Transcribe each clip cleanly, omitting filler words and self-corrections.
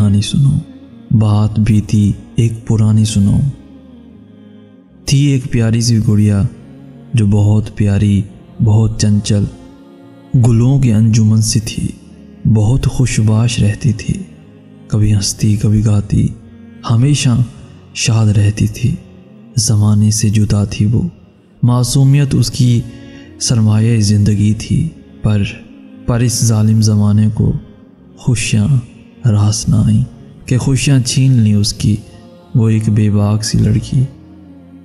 कहानी सुनो, बात बीती एक पुरानी सुनो। थी एक प्यारी सी गुड़िया जो बहुत प्यारी, बहुत चंचल, गुलों की अंजुमन सी थी, बहुत खुशबाश रहती थी, कभी हंसती कभी गाती, हमेशा शाद रहती थी। ज़माने से जुदा थी वो, मासूमियत उसकी सरमाये ज़िंदगी थी, पर इस जालिम ज़माने को खुशियाँ रास ना आईं कि खुशियाँ छीन ली उसकी। वो एक बेबाक सी लड़की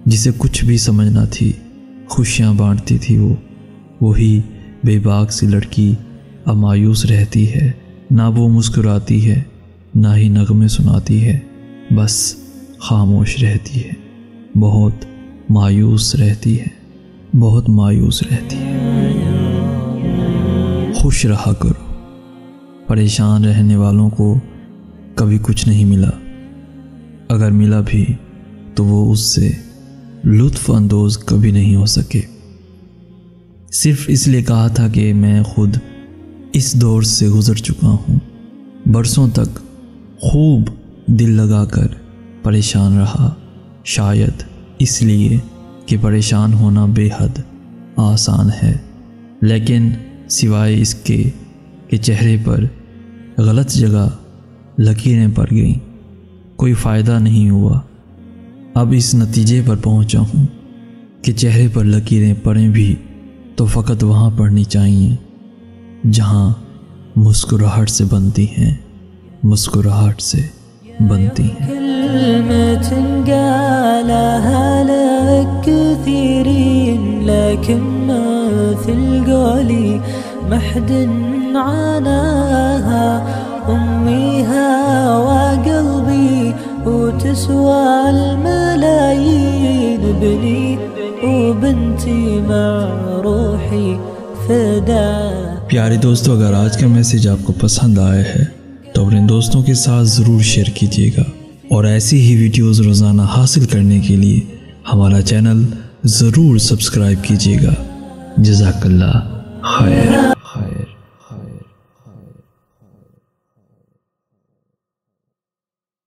जिसे कुछ भी समझना थी, खुशियाँ बांटती थी वो। वही बेबाक सी लड़की अब मायूस रहती है, ना वो मुस्कुराती है ना ही नगमे सुनाती है, बस खामोश रहती है, बहुत मायूस रहती है, बहुत मायूस रहती है। खुश रहा करो, परेशान रहने वालों को कभी कुछ नहीं मिला, अगर मिला भी तो वो उससे लुत्फ अंदोज कभी नहीं हो सके। सिर्फ इसलिए कहा था कि मैं खुद इस दौर से गुजर चुका हूँ, बरसों तक खूब दिल लगाकर परेशान रहा, शायद इसलिए कि परेशान होना बेहद आसान है, लेकिन सिवाय इसके कि चेहरे पर गलत जगह लकीरें पड़ गईं, कोई फ़ायदा नहीं हुआ। अब इस नतीजे पर पहुंचा हूं कि चेहरे पर लकीरें पड़ें भी तो फ़कत वहाँ पड़नी चाहिए जहाँ मुस्कुराहट से बनती हैं, मुस्कुराहट से बनती हैं। وتسوى الملايين بني وبنتي مع روحي فدا। प्यारे दोस्तों, अगर आज का मैसेज आपको पसंद आया है तो अपने दोस्तों के साथ ज़रूर शेयर कीजिएगा, और ऐसी ही वीडियोस रोज़ाना हासिल करने के लिए हमारा चैनल ज़रूर सब्सक्राइब कीजिएगा। जज़ाकल्लाह खैर।